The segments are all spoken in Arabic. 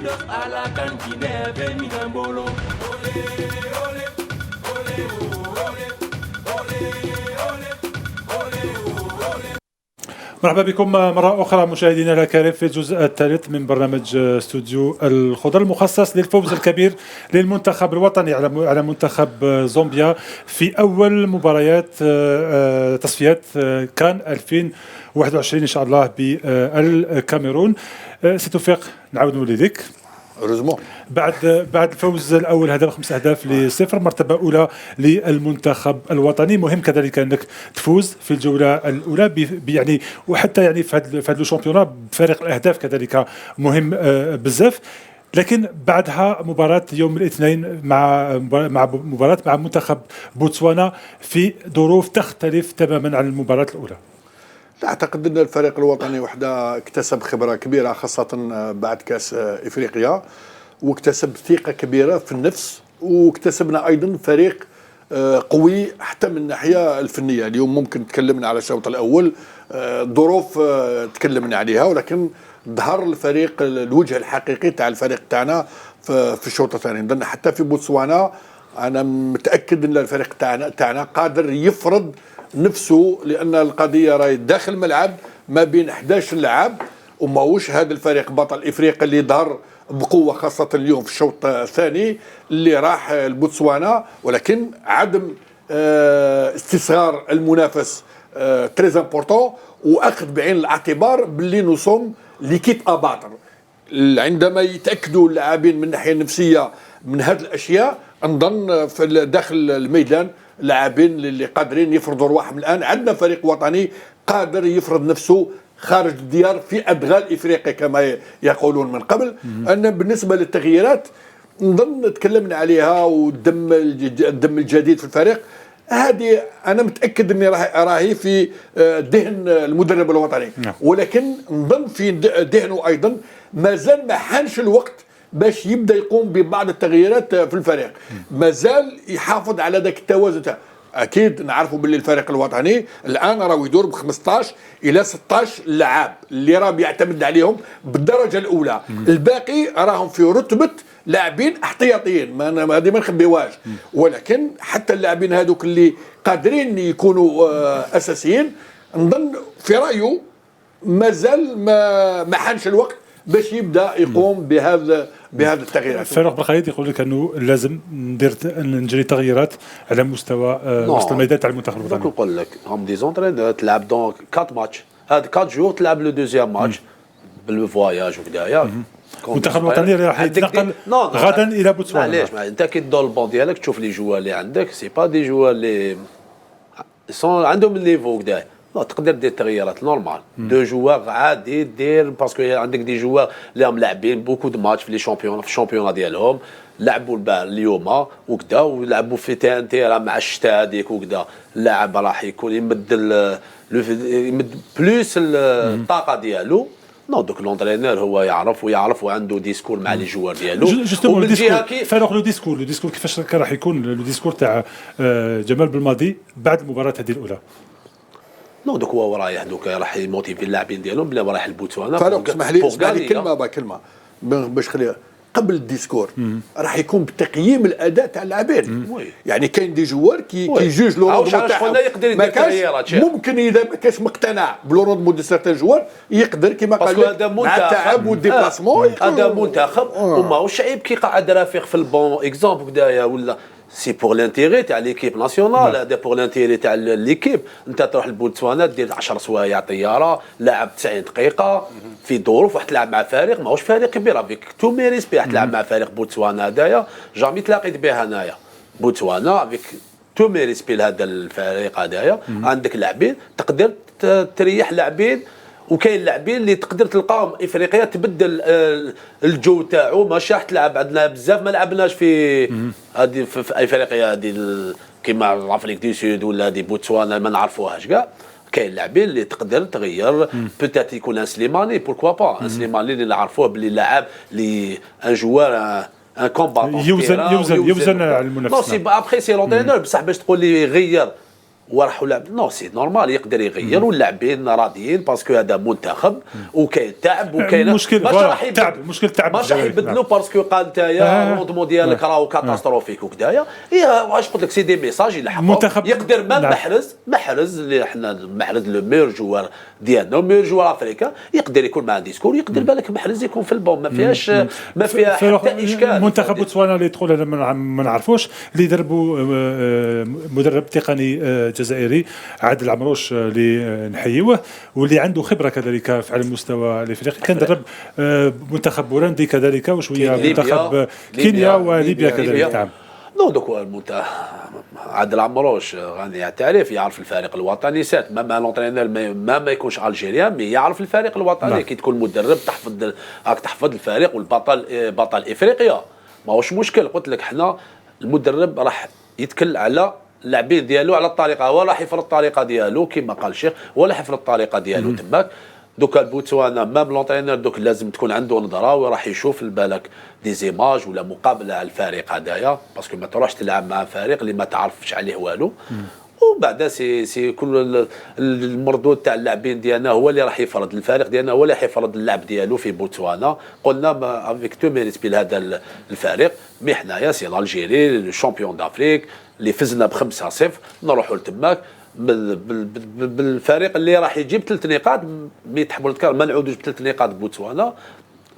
à la cantine, veni Gambolo. Olé, olé, olé, olé, olé, olé, olé. مرحبا بكم مرة أخرى مشاهدينا الكرام في الجزء الثالث من برنامج استوديو الخضر المخصص للفوز الكبير للمنتخب الوطني على منتخب زامبيا في أول مباريات تصفيات كان 2021 إن شاء الله بالكاميرون. سي توفيق نعاود نوليدك بعد الفوز الاول هدف 5 أهداف ل0 مرتبه اولى للمنتخب الوطني. مهم كذلك انك تفوز في الجوله الاولى يعني وحتى يعني في هذا الشامبيونات بفارق الاهداف كذلك مهم بزاف. لكن بعدها مباراة يوم الاثنين مع مباراة مع منتخب بوتسوانا في ظروف تختلف تماما عن المباراة الاولى. أعتقد أن الفريق الوطني وحده اكتسب خبرة كبيرة خاصة بعد كأس إفريقيا، واكتسب ثقة كبيرة في النفس، واكتسبنا أيضا فريق قوي حتى من الناحية الفنية. اليوم ممكن تكلمنا على الشوط الأول ظروف تكلمنا عليها، ولكن ظهر الفريق الوجه الحقيقي تاع الفريق تاعنا في الشوط الثاني. لأن حتى في بوتسوانا أنا متأكد أن الفريق تاعنا قادر يفرض نفسه، لأن القضية راهي داخل الملعب ما بين 11 لاعب، وماهوش هذا الفريق بطل إفريقيا اللي ظهر بقوة خاصة اليوم في الشوط الثاني اللي راح البوتسوانا. ولكن عدم استصغار المنافس تريز امبورطون، واخذ بعين الاعتبار باللي نوصوم ليكيب اباتر. عندما يتاكدوا اللاعبين من الناحيه النفسيه من هذه الاشياء، نظن في داخل الميدان لاعبين اللي قادرين يفرضوا رواحهم. الان عندنا فريق وطني قادر يفرض نفسه خارج الديار في ادغال افريقيا كما يقولون من قبل. ان بالنسبه للتغييرات نظن تكلمنا عليها، والدم الجديد في الفريق هذه انا متاكد اني راهي في ذهن المدرب الوطني، ولكن نظن في ذهنه ايضا مازال ما حانش الوقت باش يبدا يقوم ببعض التغييرات في الفريق. مازال يحافظ على ذاك التوازن. اكيد نعرفوا باللي الفريق الوطني الان راه يدور ب 15 الى 16 لاعب اللي راه بيعتمد عليهم بالدرجه الاولى. الباقي راهم في رتبه لاعبين احتياطيين، هذه ما نخبيوهاش. ولكن حتى اللاعبين هذوك اللي قادرين يكونوا اساسيين، نظن في رايه مازال ما حانش الوقت باش يبدا يقوم بهذا التغييرات. فاروق بالخليل يقول لك انه لازم نجري تغييرات على مستوى وسط الميدان تاع المنتخب الوطني. نقول لك هم دي زونترينور تلعب دون 4 ماتش، هاد 4 جور تلعب لو دوزيام ماتش بالفواياج وكذايا. المنتخب الوطني راح يتنقل غدا الى بوتسوانا. معليش انت كي تدور البون ديالك تشوف لي جوار اللي عندك، سي با دي جوار اللي عندهم الليفو كذا. لا تقدر دير تغييرات نورمال، دو جوار عادي دير، باسكو عندك دي جوار اللي هم لاعبين بوكو دو ماتش في لي شامبيون في الشامبيون ديالهم، لعبوا اليوم وكذا، ولعبوا في تي راه مع الشتاء هذيك وكذا. اللاعب راح يكون يمد بلوس الطاقه ديالو. دوك لونترينور هو يعرف وعنده ديسكور مع لي جوار ديالو. ومن جهه فاروق لو ديسكور كيفاش راح يكون لو ديسكور تاع جمال بالماضي بعد المباراه هذه الاولى؟ دوك هو رايح دوك راح يموتيفي اللاعبين ديالهم بلا رايح البوتسوانا. فاروق اسمح لي كلمه باش خليها قبل الديسكور راح يكون بتقييم الاداء تاع اللاعبين. يعني كاين دي جوار كي جوج لو روندمون تاعهم ما كاش، ممكن اذا ما كاش مقتنع بلو روندمون دي سيرتان جوار يقدر كيما قال لك مع التعب والديبلاسمون. هذا منتخب وماهوش عيب كي قاعد رافق في البون اكزومبل كدايا، ولا سي بور لانتيغي تاع ليكيب ناسيونال، هذا بور لانتيغي تاع ليكيب. انت تروح لبوتسوانا دير 10 سوايع طياره، لاعب 90 دقيقه في ظروف، واحد تلعب مع فريق ماهوش فريق كبير، افيك تو مي ريسبي تلعب مع فريق بوتسوانا هذايا جامي تلاقيت به هنايا. بوتسوانا افيك تو مي ريسبي لهذا الفريق هذايا، عندك لاعبين تقدر تريح لاعبين، وكاين لاعبين اللي تقدر تلقاهم افريقيا تبدل الجو تاعو. ماشي راح تلعب عندنا بزاف ما لعبناش في هذه في افريقيا هذه كيما افريك دي سود ولا دي بوتسوانا ما نعرفوهاش كاع. كاين لاعبين اللي تقدر تغير، بوتيت يكون ان سليماني بوركوا با، ان سليماني اللي نعرفوه باللي لاعب اللي ان جوار ان كومباتون يوزن على المنافسه. نو سي ابخي سي لونترينور، بصح باش تقول لي غير وراحوا لعب نو سي نورمال يقدر يغير واللاعبين راضيين باسكو هذا منتخب وكاين تعب وكاين المشكل تعب المشكل تعب ماش راح يبدلوا باسكو قال نتايا الروندمون ديالك راهو كاتاستروفيك وكدايا واش قلت لك سي دي ميساج يلحقوا يقدر ما محرز اللي حنا محرز لو ميور جوار ديالنا ميور جوار افريكا يقدر يكون مع ديسكور يقدر بالك محرز يكون في البون ما فيها حتى اشكال. منتخب بوتسوانا اللي يدخل ما نعرفوش اللي دربوا مدرب تقني جزائري عادل عمروش اللي نحيوه واللي عنده خبره كذلك في على المستوى الافريقي كان درب منتخب بوروندي كذلك وشويه منتخب كينيا وليبيا كذلك. نعم نو دوك عادل عمروش غادي يعترف يعرف الفريق الوطني سات ما لونطرينور ما يكونش الجيريان مي يعرف الفريق الوطني كي تكون مدرب تحفظ الفريق والبطل بطل افريقيا ماهوش مشكل. قلت لك حنا المدرب راح يتكل على اللاعبين ديالو على الطريقه هو راح يفرض الطريقه ديالو كما قال الشيخ ولا يفرض الطريقه ديالو تماك. دوكا البوتسوانا مام لونطرينور دوك لازم تكون عنده نظره وراح يشوف بالك دي زيماج ولا مقابله على الفريق هذايا باسكو ما تروحش تلعب مع فريق اللي ما تعرفش عليه والو. وبعد سي كل المردود تاع اللاعبين ديالنا هو اللي راح يفرض الفريق ديالنا هو اللي راح يفرض اللعب ديالو في بوتسوانا. قلنا افيك تو ميريت بيل هذا الفريق مي حنايا سي الجيري الشامبيون دافريك اللي فزنا ب5-0 نروحوا لتماك بالفريق اللي راح يجيب 3 نقاط مي تحبوا نذكر ما نعودوش ب3 نقاط بوتسوانا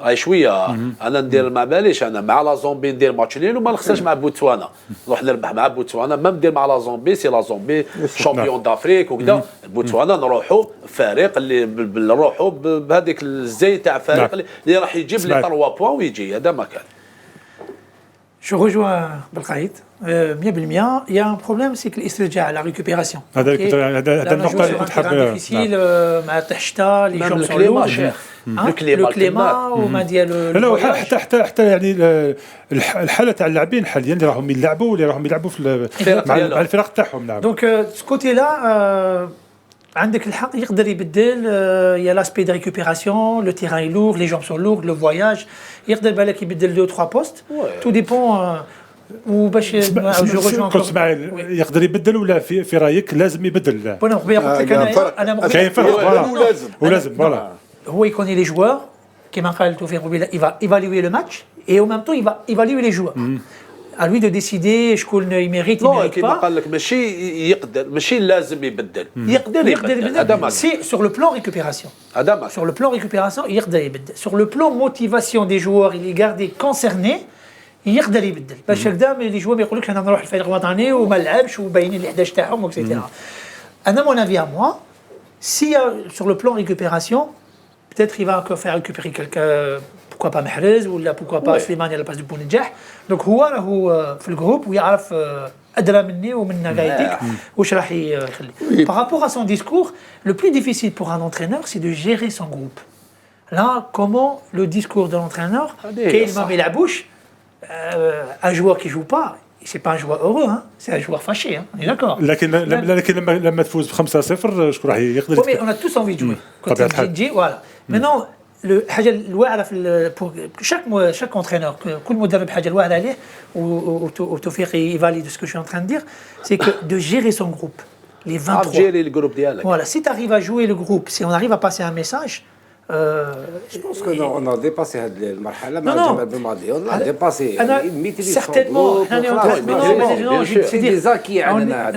هاي شويه. انا ندير ما باليش انا مع لا زومبي ندير ماتش نيل وما نخسرش مع بوتسوانا نروح نربح مع بوتسوانا ما ندير مع لا زومبي سي لا زومبي شامبيون دافريك وكذا بوتسوانا نروحوا فريق اللي نروحوا بهذيك الزي تاع فريق اللي راح يجيب لي 3 بوان ويجي هذا ما كان. Je rejoins Belkhaït, 100%. Il y a un problème, c'est que l'istiraja, la récupération. هذا النقطة اللي تحب difficile مع تحشتا les jambes sur le haut. le climat وما ديال لا حتى يعني الحالة تاع اللاعبين حاليا اللي راهم يلعبوا في مع الفرق تاعهم. نعم دونك سكوتي لا عندك الحق يقدر يبدل يا لاسبي دو ريكوبيراسيون لو تيران لور لي جامب سون لور لو فواياج يقدر بالك يبدل 2-3 بوست تو ديبون وباش جو رجوع كنت اسماعيل يقدر يبدل ولا في رايك لازم يبدل؟ انا قلت لك انا كاين فرق ولازم فوالا هو يكوني لي جوار كما قال توفيق بلا ايفالوي لو ماتش اي او ميم طون ايفالوي لي جوار à lui de décider شكون يميريت يميريت كما قال لك ماشي يقدر ماشي لازم يبدل يقدر هذا سي sur le plan récupération هذا sur le plan récupération يقدر يبدل sur le plan motivation des joueurs il est gardé concerné يقدر يبدل باش هكذا لي جوار ما يقولكش انا نروح الفريق الوطني وما نلعبش وباينين ال 11 تاعهم اكسيتيرا. انا mon avis à moi si sur le plan récupération peut-être il va encore faire récupérer quelqu'un pourquoi pas محرز ولا pourquoi pas سليماني على باس دو بونجاح دونك هو راهو في الجروب ويعرف ادرى مني ومنا قايديك واش راح يخلي. Par rapport à son discours, le plus difficile pour un entraîneur c'est de gérer son groupe. Là comment le discours de l'entraîneur qu'il ما يلعبوش un joueur qui joue pas c'est pas un joueur heureux hein, c'est un joueur fâché hein, on est d'accord. لكن لما تفوز ب5-0 شكون راح يقدر Oui mais on a tous envie de jouer. Quand تجي voilà. Maintenant الحاجه الواعره في chaque entraîneur كل مدرب حاجه الواعره عليه وتوفيق يفاليد ce que je suis en train de dire c'est que de gérer son groupe les 23 gérer le groupe ديالك. Voilà, si tu arrives à jouer le groupe, si on arrive à passer un message Je pense qu'on a dépassé cette marhala مع الجمال بالماضي on a dépassé certainement c'est des acquis عندنا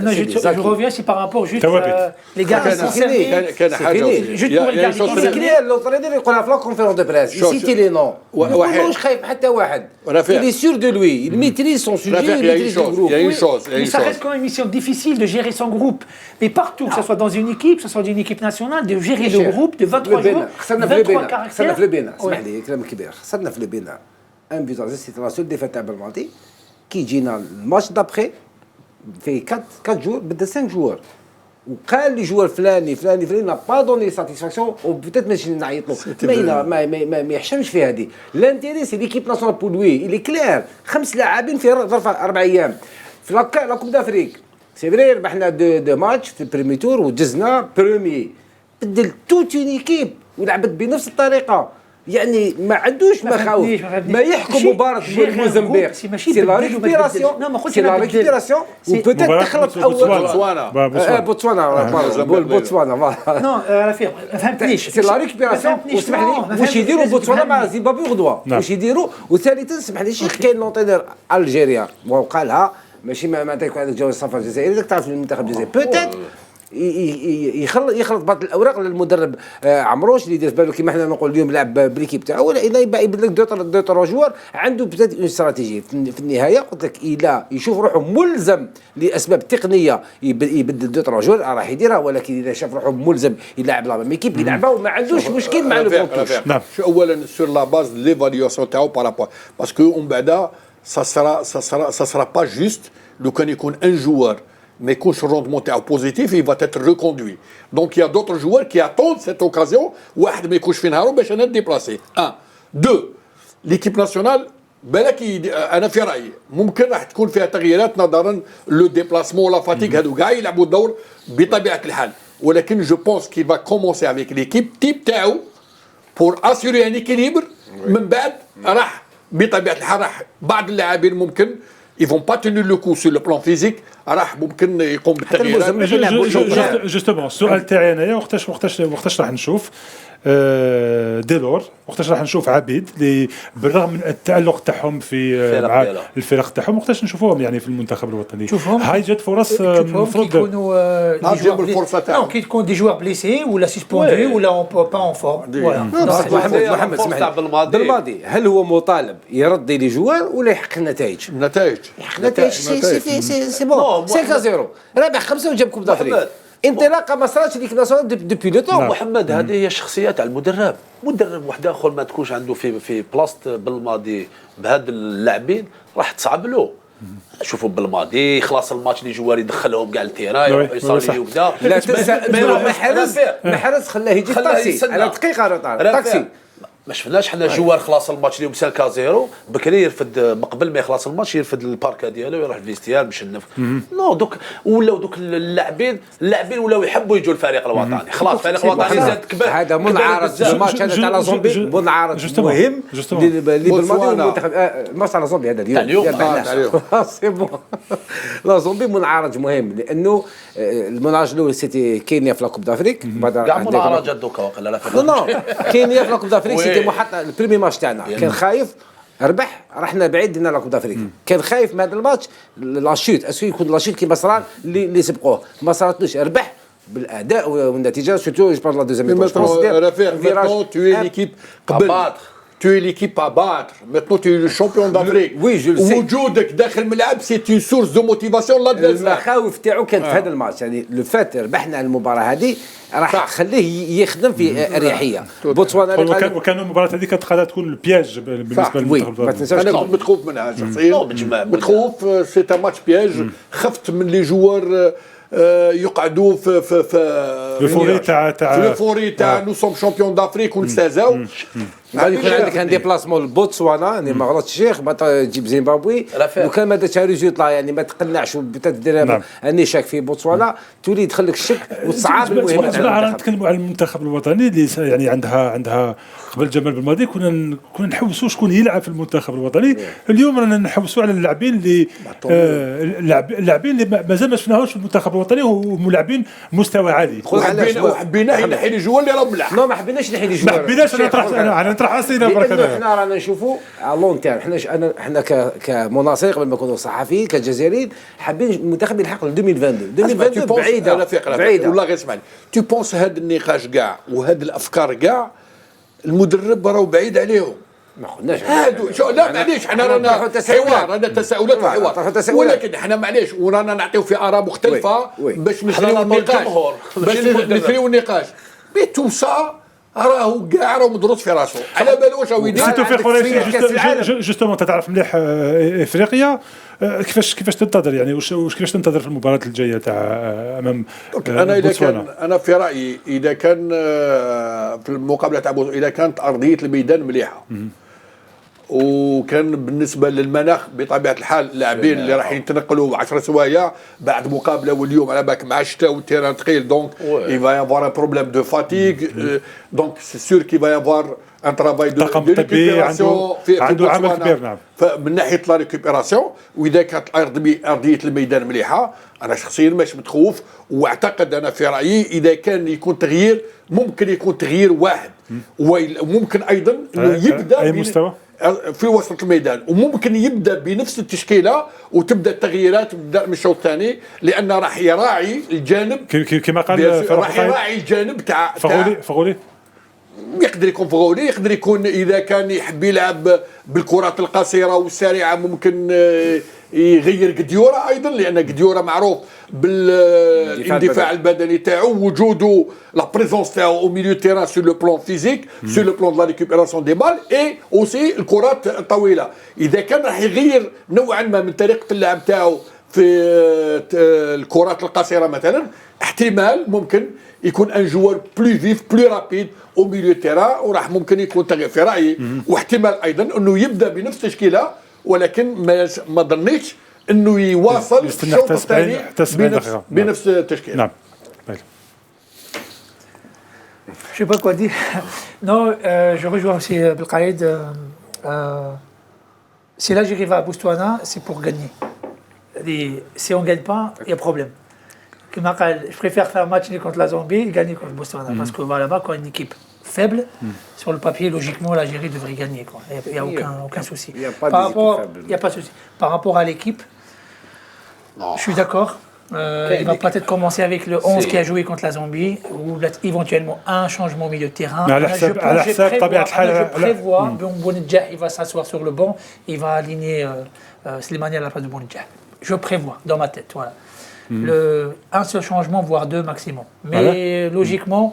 je reviens c'est par rapport juste les gars qui sont servis كان حاجه juste pour les gars c'est clair l'entraîneur يقولها في لا كونفيرونس دو بريس يسيتي لي نو ماهوش خايف حتى واحد il est sûr de lui il maîtrise son sujet il maîtrise le groupe. Mais ça reste quand même une mission difficile de gérer son groupe mais partout que ce soit dans une équipe que ce soit d'une équipe nationale de gérer le groupe de 23 joueurs خسرنا في البناء اسمح لي كلام كبير خسرنا في البناء ان بيزون سيتي لا سول ديفيت تاع بالماضي كي جينا الماتش دابخي في 4 جور بدا 5 جوار وقال لي جوار فلاني نا با دوني ساتيسفاكسيون او بوتيت ماشي نعيط له ما يحشمش في هذه لانتيري سي ليكيب ناسيونال بور لوي الي كلير 5 لاعبين في ظرف 4 ايام في لا كوب دافريك سي فري ربحنا دو ماتش في البريمي تور وجزنا بروميي بدل توت اون ايكيب ولعبت بنفس الطريقه يعني ما عندوش مخاوف ما يحكم مباراه موزمبيق سي لا ريكوبيراسيون سي لا ريكوبيراسيون وبوتيت تخلط اول بوتسوانا نو رفيق ما فهمتنيش سي لا ريكوبيراسيون واسمح لي واش يديروا بوتسوانا مع زيمبابوي غدوه واش يديروا وثالثا اسمح لي شيخ كاين لونتينير الجيريا وقالها ماشي ما تاكل هذاك الجو الصفر الجزائري داك تعرف المنتخب الجزائري بوتيت يخلط بعض الاوراق للمدرب عمروش اللي يدير بالو كيما حنا نقول اليوم لعب بريكيب تاعو ولا الا يبدل لك دو تروا جوار عنده بزاف اون استراتيجي في النهايه قلت لك الا يشوف روحه ملزم لاسباب تقنيه يبدل دو تروا جوار راح يديرها ولكن اذا شاف روحه ملزم يلعب لا ميكيب يلعبها وما عندوش مشكل مع الفونتوش. نعم اولا سور لا باز ليفاليواسيون تاعو بارابور باسكو ومن بعد ça sera pas juste لو كان يكون ان جوار mais quand le rendement est positif, il va être reconduit. Donc il y a d'autres joueurs qui attendent cette occasion. واحد ما يكونش في نهارو باش انا ديبلاسي. 1 2 l'équipe nationale بالك انا في رايي ممكن راح تكون فيها تغييرات نظرا لو ديبلاسمون ولا فاتيك هادو كاع يلعبوا الدور بطبيعه الحال ولكن جو بونس كي فا كومونسي افيك ليكيب تيب تاعو بور اسيوري ان اكيليبر من بعد راح بطبيعه الحال راح بعض اللاعبين ممكن ils vont pas tenir le coup sur le plan physique راح ممكن يقوم بالتغييرات. جوستومون السؤال تاعي انايا وقتاش راح نشوف ديلور وقتاش راح نشوف عبيد اللي بالرغم من التألق تاعهم في مع الفرق تاعهم وقتاش نشوفوهم يعني في المنتخب الوطني هاي جات فرص المفروض يكونوا جابوا الفرصه تاعهم كي تكون دي جوار بليسي ولا سسبوندي ولا اون با اون فورم. محمد بالماضي هل هو مطالب يرد لي جوار ولا يحقق النتائج؟ نتائج سي بون 5-0 رابح 5 وجاب كوب دافريك انطلاقه ما صارتش ليك ناسيونال دوبي لو طون. محمد هذه هي الشخصيه تاع المدرب واحد اخر ما تكونش عنده في بلاصه بالماضي بهاد اللاعبين راح تصعب له. شوفوا بالماضي خلاص الماتش اللي جوار يدخلهم كاع التيران يروحوا يصليوا وكذا. لا تنسى محرز خلاه يجي الطاكسي على دقيقه طاكسي ما شفناش حنا جوار خلاص الماتش اليوم 5-0 بكري يرفد قبل ما يخلص الماتش يرفد الباركا ديالو يروح الفيستيار مشنف. نو دوك اللاعبين ولاو يحبوا يجوا الفريق الوطني خلاص الفريق الوطني زاد كبر. هذا منعرض الماتش هذا تاع لا زومبي منعرض مهم اللي بالماضي المنتخب الماتش تاع لا زومبي هذا اليوم سي بون لا زومبي منعرض مهم لانه المنعرض الاول سيتي كينيا في لا كوب دافريك كاع منعرض دوكا وقيلا لا كينيا في لا كوب دافريك محطة البريمي ماتش تاعنا كان خايف ربح رحنا بعيد دينا لا كوب دافريك كان خايف من هذا الماتش لاشوت اسكو يكون لاشوت كيما صرا اللي سبقوه ما صارتلوش ربح بالاداء والنتيجه سورتو جو بارل لا دوزيام ميطون رفيق tu es l'équipe قبل tu es l'équipe à battre. Maintenant, tu es le champion d'Afrique. Oui, je le sais. وجودك داخل الملعب c'est une source de motivation للادفيرسير. المخاوف تاعو كانت في هذا الماتش يعني لو فات ربحنا المباراه هذه راح تخليه يخدم في اريحيه. بوتسوانا وكانوا المباراه هذه كانت قادره تكون البياج بالنسبه للمنتخب. ما تنساش انا كنت متخوف منها شخصيا متخوف سي ان ماتش بياج خفت من لي جوار يقعدوا في الفوري تاع نو سوم شامبيون دافريك ونستهزاو. غادي يكون عندك ان ديبلاسمون لبوتسوانا يعني ما غلطش الشيخ تجيب زيمبابوي وكان ما درتش ريزولطا يعني ما تقنعش وتدير النشاك في بوتسوانا تولي يدخل لك الشك وتصعب المهمه. نتكلموا على المنتخب الوطني اللي يعني عندها قبل جمال بالماضي كنا نحوسوا شكون يلعب في المنتخب الوطني. اليوم رانا نحوسوا على اللاعبين اللي مازال ما شفناهمش في المنتخب الوطني وملاعبين مستوى عالي. حبيناه ينحي لي جوال اللي راه ملح. ما حبيناش نحي لي جوال ما حبيناش نطرح اسئله برك. احنا رانا نشوفوا على لون تيرم احنا كمناصرين قبل ما نكونوا صحفيين كجزائريين حابين المنتخب يلحق ل 2022 بعيده والله غير اسمعني تو بونس هذا النقاش كاع وهذه الافكار كاع المدرب راهو بعيد عليهم. ما خدناش هادو لا معليش احنا رانا حوار رانا تساؤلات وحوار ولكن احنا معليش ورانا نعطيو في اراء مختلفه باش نثريو النقاش بتو سا راهو كاع راهو مدروس في راسه على بالو واش هو يدير. سيتو في قريش جوستومون انت تعرف مليح افريقيا كيفاش تنتظر يعني واش كيفاش تنتظر في المباراه الجايه تاع امام بوتسوانا. انا في رايي اذا كان في المقابله تاع اذا كانت ارضيه الميدان مليحه وكان بالنسبه للمناخ بطبيعه الحال اللاعبين اللي راح يتنقلوا 10 سوايع بعد مقابله واليوم على بالك مع الشتاء والتيران ثقيل دونك il va y avoir un problème de fatigue donc c'est sûr qu'il va y avoir un travail de récupération عنده عمل كبير. نعم. فمن ناحيه لا ريكوبيراسيون، واذا كانت ارضيه الميدان مليحه انا شخصيا مش متخوف، واعتقد انا في رايي اذا كان يكون تغيير ممكن يكون تغيير واحد، وممكن ايضا انه يبدا اي مستوى في وسط الميدان، وممكن يبدا بنفس التشكيله وتبدا التغييرات من الشوط الثاني، لان راح يراعي الجانب كما قال راح يراعي الجانب تاع فغولي يقدر يكون فغولي، يقدر يكون اذا كان يحب يلعب بالكرات القصيره والسريعه ممكن يغير قديوره ايضا، لان قديوره معروف بالاندفاع البدني تاعو، وجوده لا بريزونس تاعو او ميليو تيران سور لو بلون فيزيك سور لو بلون دو لا ريكوبيراسيون دي بال اي اوسي الكرات الطويله. اذا كان راح يغير نوعا ما من طريقه اللعب تاعو في الكرات القصيره مثلا، احتمال ممكن يكون ان جوار بلو فيف بلو رابيد او ميليو تيران، وراح ممكن يكون تغيير في رايي، واحتمال ايضا انه يبدا بنفس التشكيله، ولكن ما ظنيتش انه يواصل الشوط الثاني بنفس التشكيله. نعم. Je sais pas quoi dire. Non, je rejoins aussi Belkhaïd. Si l'Algérie va à Botswana, c'est pour gagner. Et si on ne gagne pas, il y a problème. Je préfère faire un match contre la Zambie et gagner contre Botswana. Parce que là-bas, quand une équipe faible, sur le papier, logiquement, l'Algérie devrait gagner. Il n'y a aucun souci. Il n'y a pas d'équipe faible. Il n'y a pas de souci. Par rapport à l'équipe, je suis d'accord. Il va peut-être commencer avec le 11 qui a joué contre la Zambie, ou éventuellement un changement au milieu de terrain. Je prévois Bounedjah, il va s'asseoir sur le banc, il va aligner Slimani à la place de Bounedjah. Je prévois dans ma tête, voilà. Un seul changement, voire deux maximum. Mais logiquement,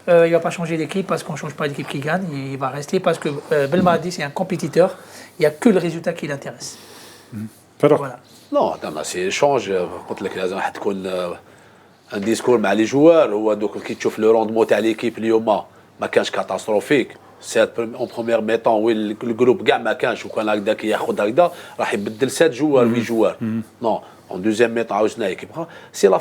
il ne va pas changer d'équipe parce qu'on ne change pas d'équipe qui gagne. Il va rester parce que Belmadi, c'est un compétiteur. Il n'y a que le résultat qui l'intéresse. Voilà. نو زعما سي شونج قلت لك لازم راح تكون ان ديسكور مع لي جوار. هو دوك كي تشوف لو روندمون تاع ليكيب اليوم ما كانش كاتاستروفيك، سيت اون بروميير ميطون وين الجروب كاع ما كانش، وكان هكذاك ياخذ هكذا راح يبدل 7 جوار 8 جوار. نو اون دوزيام ميطون عاوزنا ايكيب سي لا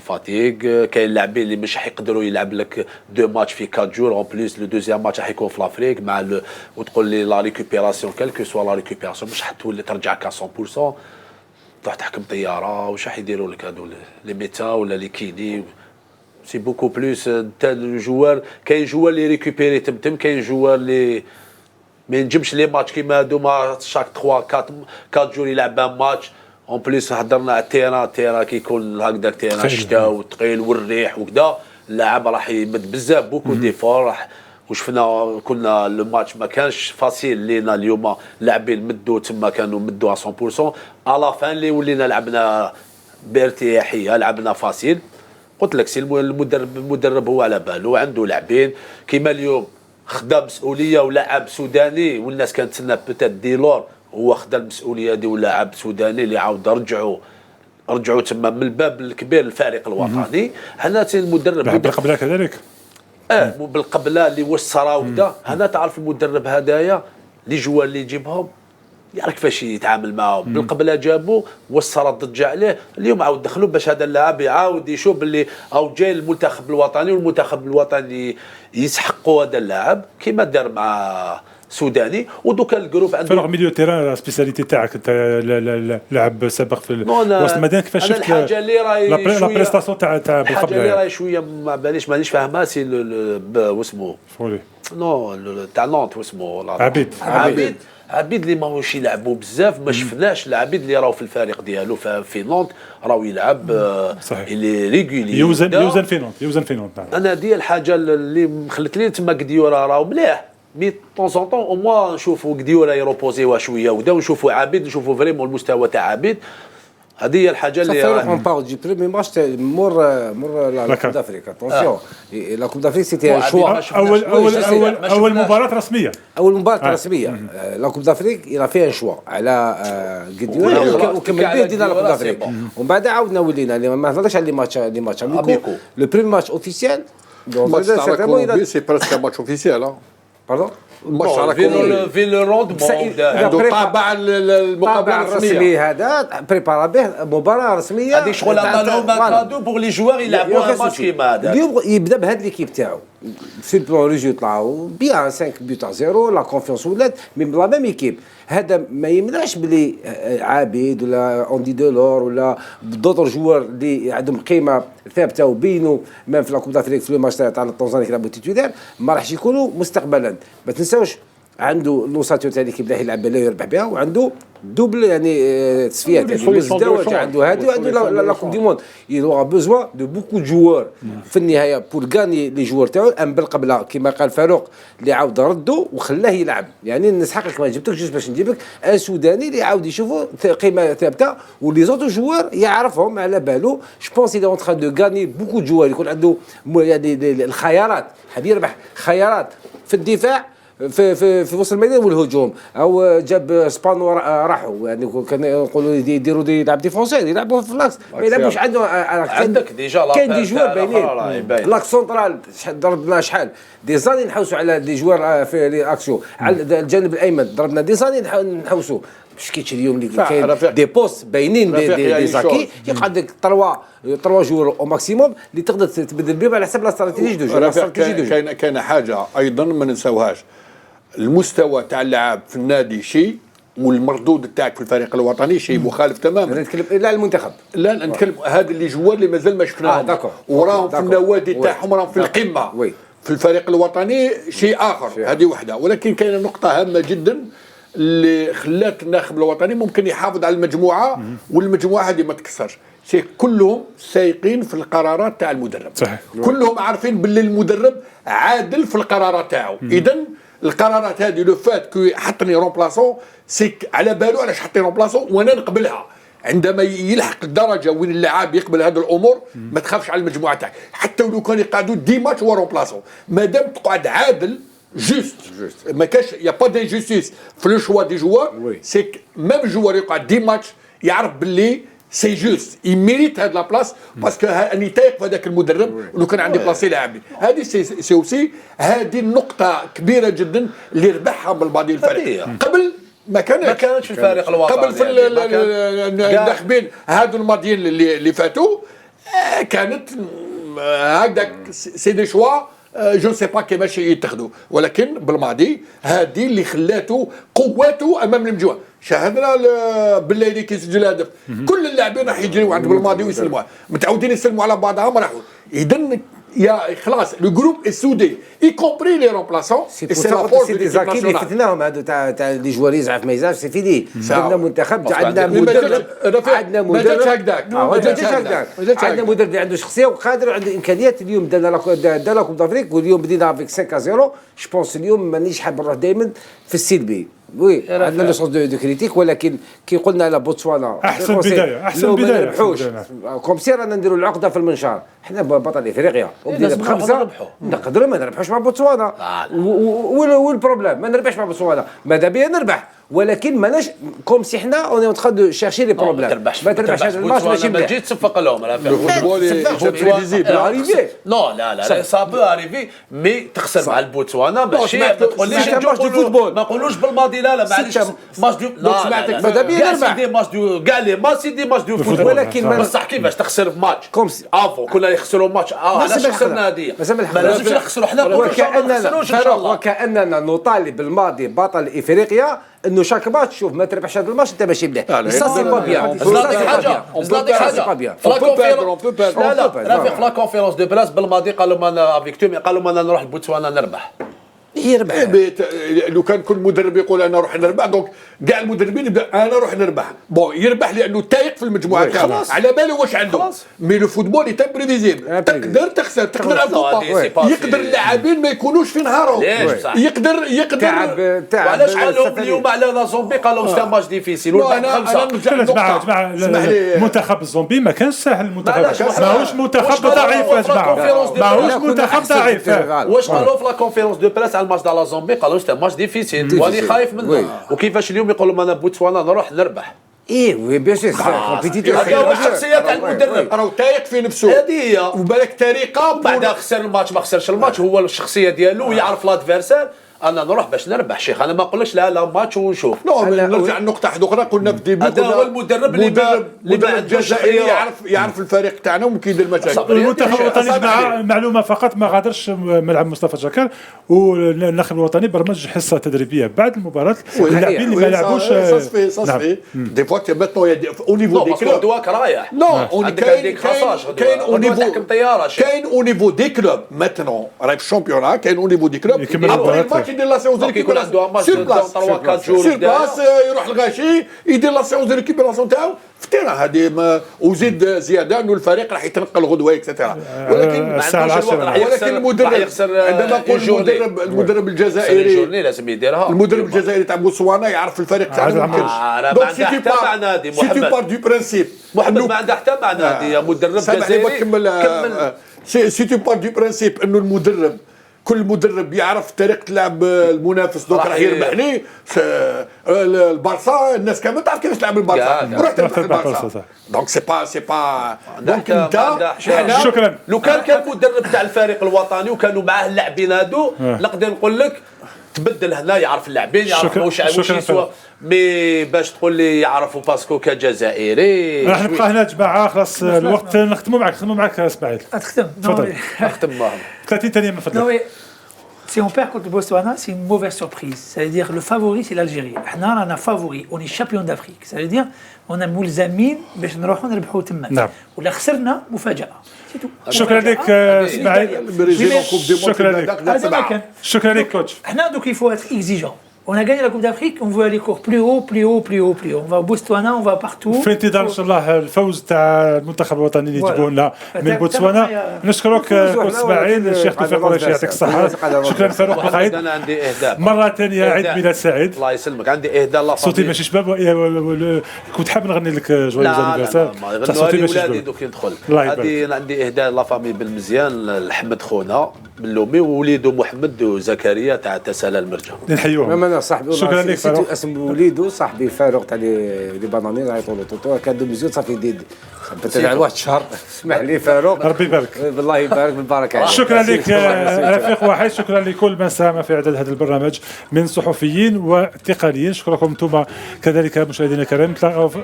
فاتيغ كاين لاعبين اللي مش حيقدروا يلعب لك 2 ماتش في 4 جور اون بليس. لو دوزيام ماتش راح يكون في لافريك مع وتقول لي لا ريكوبيراسيون كالكو سوا لا ريكوبيراسيون مش حتولي ترجعك 100%. تروح تحكم طياره واش راح يديروا لك هذو لي ميتا ولا لي كيني. سي بوكو بلوس تاع الجوار. كاين جوار اللي ريكوبيري تم كاين جوار اللي ما ينجمش لي ماتش كيما هادو ما شاك 3 4 جور يلعب ان ماتش. اون بليس هضرنا على التيران كيكون هكذاك تيران الشتاء والثقيل والريح وكذا، اللاعب راح يمد بزاف بوكو ديفور. راح وشفنا كنا لو ماتش ما كانش فاسيل لينا اليوم، لاعبين مدوا تما كانوا مدوا 100%. على فان اللي ولينا لعبنا بارتياحيه، لعبنا فاسيل. قلت لك سي المدرب هو على باله عنده لاعبين كيما اليوم خدا مسؤوليه ولاعب سوداني، والناس كانت تسنى بوتيت ديلور هو خدا المسؤوليه هذه ولاعب سوداني اللي عاود رجعوا تما من الباب الكبير للفريق الوطني. هنا المدرب قبل كذلك بالقبله اللي وصرا وكذا. هنا تعرف المدرب هدايا لي جوار اللي يجيبهم يعرف كيفاش يتعامل معاهم. بالقبله جابوا وصرا ضج عليه، اليوم عاود دخلوا باش هذا اللاعب يعاود يشوف باللي او جاي المنتخب الوطني، والمنتخب الوطني يسحقوا هذا اللاعب كيما دار مع سوداني. ودوكا الجروب عنده فرق ميليو تيران سبيساليتي تاعك انت لاعب سابق في وسط المدينه. كيفاش شفت الحاجه اللي راهي لا بريستاسيون تاع بالقبله؟ الحاجه اللي راهي شويه ما باليش مانيش فاهمها سي واسمه فولي نو تاع نونت واسمه عبيد اللي ماهوش يلعبوا بزاف. ما شفناش العبيد اللي راهو في الفريق ديالو في نونت راهو يلعب اللي ريغولي يوزن في نونت. انا هذه الحاجه اللي خلت لي تما قديورا راهو مليح، مي طون سون طون او موا نشوفوا قديورا يروبوزيوا شويه ودا، ونشوفوا عبيد نشوفوا فريمون المستوى تاع عبيد. هذه هي الحاجه اللي اون باو دي بريمي ماتش مور لا كوب دافريك. اتونسيون لا كوب دافريك سيتي ان شوا. اول مباراه رسميه لا كوب دافريك الى فيها شوا على قديورا وكمل به دينا لا كوب دافريك. ومن بعد عاودنا ولينا ما هضرناش على لي ماتش اميكو. لو بريمي ماتش اوفيسيال سي بريسك ماتش اوفيسيال. Pardon? المشاركه في لو روندمون عنده طابع المقابله الرسمي الرسميه. هذا بريبارا به مباراه رسميه. هذيك شغل عملهم كادو بوغ لي جوار يلعبوا ماتش كيما هذا. اليوم يبدا بهذه ليكيب تاعو في البلان ريجو طلعوا بيان 5 بوت 0 لا كونفيونس ولات مي لا ميم ايكيب. هذا ما يمنعش بلي عابد ولا اوندي دولور ولا دوطر جوار اللي عندهم قيمه ثابته وبينوا ما في لاكوب دافريك في الماتش تاع التنزاني كلابو تيتولار ما راحش يكونوا مستقبلا. ما تنساوش عنده لوساتور تاع ليكيب اللي يلعب بها يربح بها وعنده دوبل يعني تصفيات يعني مزدوج عنده هذه وعنده لا كوب دي موند. يلوغا بوزوا دو بوكو جوار في النهايه بور غاني لي جوار تاعو ام بالقبله كما قال فاروق اللي عاود ردو وخلاه يلعب. يعني نسحقك ما جبتكش جوست باش نجيبك ان سوداني اللي عاود يشوفوا قيمه ثابته ولي زوتو جوار يعرفهم على بالو. جو بونس إلي اون تران دو غاني بوكو جوار يكون عنده يعني الخيارات حاب يربح خيارات في الدفاع في وسط الميدان والهجوم او جاب سبانو راحوا يعني كان يقولوا يديروا يلعب ديفونسير يلعبوا في اللاكس ما يلعبوش عندك ديجا كاين دي جوار باينين لاكس سونترال ضربنا شحال دي زاني نحوسوا على دي جوار في لي اكسيو على الجانب الايمن ضربنا دي زاني نحوسوا باش كيتش اليوم اللي كاين دي بوست باينين دي زاكي يبقى عندك 3 جوار او ماكسيموم اللي تقدر تبدل بهم على حسب لا استراتيجي دو جو. كاين حاجه ايضا ما ننساوهاش. المستوى تاع اللعاب في النادي شيء والمردود تاعك في الفريق الوطني شيء مخالف تماما. نتكلم لا المنتخب لا نتكلم هذا اللي جوار اللي مازال ما شفناهم وراهم في النوادي تاعهم راهم في القمه. في الفريق الوطني شيء اخر هذه وحده. ولكن كاينه نقطه هامه جدا اللي خلات الناخب الوطني ممكن يحافظ على المجموعه والمجموعه هذه ما تكسرش. كلهم سايقين في القرارات تاع المدرب صحيح. كلهم عارفين باللي المدرب عادل في القرارات تاعو. اذا القرارات هذه لو فات كي حطني رومبلاسون سيك على بالو علاش حطني رومبلاسون وانا نقبلها. عندما يلحق الدرجه وين اللاعب يقبل هذه الامور ما تخافش على المجموعه تاعك حتى ولو كان يقعدوا دي ماتش هو رومبلاسون مادام تقعد عادل جوست ما كاش يا با دي جوستيس في لو شوا دي جوار. سيك ميم جوار يقعد دي ماتش يعرف باللي سي جوست يميريت هاد لا بلاص باسكو اني تايق في هذاك المدرب ولو كان عندي بلاصي لاعبني. هذه سي اوسي هذه النقطه كبيره جدا اللي ربحها بالبعض الفريق. قبل ما كانتش في الفريق الوطني قبل في الناخبين هادو الماضيين اللي فاتوا كانت هكذاك سي دي شوا جو سي با كيفاش يتخذوا. ولكن بالماضي هذه اللي خلاته قوته امام المجموعه. شاهدنا بالليل كي سجل هدف كل اللاعبين راح يجريوا عند بالماضي ويسلموا متعودين يسلموا على بعضهم راحوا. اذا يا خلاص لو جروب السودي اي كومبري لي رومبلاسون سي لا فورس دي زاكي اللي فتناهم هادو تاع لي جوار يزعف ما يزعفش سي فيني. عندنا منتخب عندنا مدرب ما جاتش هكذاك عندنا مدرب اللي عنده شخصيه وقادر وعنده امكانيات. اليوم دار لاكوب دافريك واليوم بدينا افيك 5-0. جو بونس اليوم مانيش حاب نروح دائما في السلبي. وي عندنا لو سونس دو كريتيك ولكن كي قلنا على بوتسوانا احسن بدايه ما نربحوش كوم سي رانا نديروا العقده في المنشار. حنا بطل افريقيا وبدينا بخمسه نقدروا ما نربحوش مع بوتسوانا. والبروبليم ما نربحش مع بوتسوانا ماذا بيا نربح ولكن ماناش كوم سي حنا اون اون تران دو شيرشي لي بروبليم. ما تربحش هذا الماتش ماشي ما تجي تصفق لهم على فكره نو لا سا بو اريفي مي تخسر مع البوتسوانا ماشي ما تقوليش ما نقولوش بالماضي لا معليش ماتش دو سمعتك ماذا بيا نربح ماتش دو كاع لي ماتش دي ماتش دو فوتبول. ولكن بصح كيفاش تخسر في ماتش كوم افو كنا يخسروا ماتش علاش خسرنا هذه ما لازمش نخسروا حنا وكاننا نطالب بالماضي بطل افريقيا انه شاك ماتش شوف ما تربحش هذا الماتش انت ماشي مليح. سا سي با بيان زلاتك حاجه في لا كونفيرونس دو براس بالماضي قالوا ما افيكتوم قالوا ما نروح لبوتسوانا نربح. يربح لو كان كل مدرب يقول انا نروح نربح دونك كاع المدربين يبدا انا نروح نربح بون يربح لانه تايق في المجموعه تاعو على باله واش عنده. مي لو فوتبول يتم بريفيزيبل تقدر تخسر تقدر يقدر اللاعبين ما يكونوش في نهارهم يقدر وعلاش قالوا اليوم على لا زومبي قالوا سي ماتش ديفيسيل انا جماعه المنتخب الزومبي ما كانش سهل. المنتخب ماهوش منتخب ضعيف يا جماعه ماهوش منتخب ضعيف. واش قالوا في لا كونفيرونس دو بريس الماتش تاع لا زومبي قالوا سي ماتش ديفيسيل واني خايف منه. وكيفاش اليوم يقولوا انا بوتسوانا نروح نربح. وي بيان سور كومبيتيتيف هذا هو الشخصيه تاع المدرب راهو تايق في نفسه هذه هي وبالك طريقه بعد خسر الماتش ما خسرش الماتش هو الشخصيه ديالو ويعرف لادفيرسير انا نروح باش نربح شيخ، انا ما نقولكش لا ماتش ونشوف. نو نرجع لنقطة واحدة أخرى. قلنا في الديبي هذا هو المدرب اللي ما عندوش الجزائري خيار. يعرف الفريق تاعنا وممكن يدير مشاكل. المنتخب الوطني معلومه فقط ما غادرش ملعب مصطفى شاكر، والناخب الوطني برمج حصه تدريبيه بعد المباراه اللاعبين اللي ما لعبوش. صافي دي فوا ميتنو او نيفو دي كلوب دواك رايح. نو كاين او نيفو تحكم طياره كاين او نيفو دي كلوب ميتنو راهي في الشامبيونات، كاين او نيفو دي كلوب يكمل ابري المباراة. الماتش يدير لا سيونس دو يكون عنده ماتش سير بلاس 3-4 سير بلاس يروح الغاشي يدير لا سيونس دو ريكيبيراسيون تاعو في التيران هذه، وزيد زياده انه الفريق راح يتنقل غدوه اكسترا. ولكن الساعه 10 ولكن المدرب عندما نقول المدرب الجزائري لازم يديرها. المدرب الجزائري تاع بوتسوانا يعرف الفريق تاعو عاد ممكنش. ما دونك عندها حتى معنى هذه سي تو محمد. بار دو برانسيب محمد ما عندها حتى معنى هذه يا مدرب جزائري. كمل سي تو بار دو برانسيب انه المدرب كل مدرب يعرف طريقه لعب المنافس، دوك راح يربح ليه. البارسا الناس كامل تعرف كيفاش تلعب البارسا، وراح تربح البارسا. دونك سي با دونك انت شكرا. لو كان المدرب تاع الفريق الوطني وكانوا معاه اللاعبين هادو نقدر نقول لك تبدل هنا، يعرف اللاعبين يعرف واش يسوى. مي باش تقول لي يعرفوا باسكو كجزائري راح نبقى هنا جماعه خلاص الوقت. نختموا معك اسماعيل. تختم. اختم معهم 30 ثانيه من فضلك. Si on perd contre le Botswana, c'est une mauvaise surprise. Ça veut dire le favori, c'est l'Algérie. On a favori, on est champion d'Afrique. Ça veut dire on a ملزمين باش نروحوا نربحوا تما. نعم. ولا خسرنا مفاجأة. شكرا لك اسماعيل. شكرا لك كوتش. احنا دوك il faut être exigeant. On a gagné la Coupe d'Afrique, on veut aller encore plus haut, plus haut, plus haut, plus haut. On va au Botswana, on va partout. في انتظار ان شاء الله الفوز تاع المنتخب الوطني اللي يجيبوه لنا من بوتسوانا. نشكرك كوتش اسماعيل. الشيخ توفيق قريشي يعطيك الصحة. شكرا فاروق بالخير. انا عندي اهداء مرة ثانية عيد ميلاد سعيد. الله يسلمك. عندي اهداء لا صوتي ماشي شباب. كنت حاب نغني لك جويوز انيفرسير. صوتي ماشي شباب دوك يدخل. الله انا عندي اهداء لا فامي بالمزيان لحمد خونا باللومي ووليدو محمد وزكريا تاع تسالى المرجع. نحيوهم. انا صاحبي شكرا لك فاروق. اسم وليدو صاحبي فاروق تاع لي بانانين يعيطوا له توتو كان دو ميزيون صافي ديد تاع واحد الشهر. اسمح لي فاروق ربي يبارك. بالله يبارك بالبركه عليك. شكرا لك رفيق واحد. شكرا لكل من ساهم في اعداد هذا البرنامج من صحفيين وتقنيين. شكركم انتم كذلك مشاهدينا الكرام.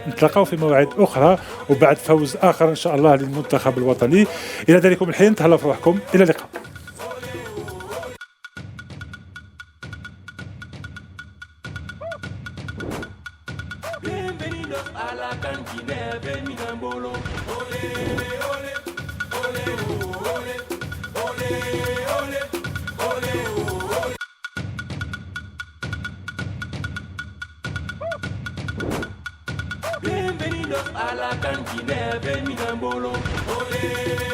نتلاقاو في مواعيد اخرى وبعد فوز اخر ان شاء الله للمنتخب الوطني. الى ذلكم الحين تهلاو في روحكم. الى اللقاء. Bienvenidos a la cantina, bienvenido en bolo. Ole, ole, ole, ole, ole, ole, ole, ole. Bienvenidos a la cantina, bienvenido en bolo. Ole.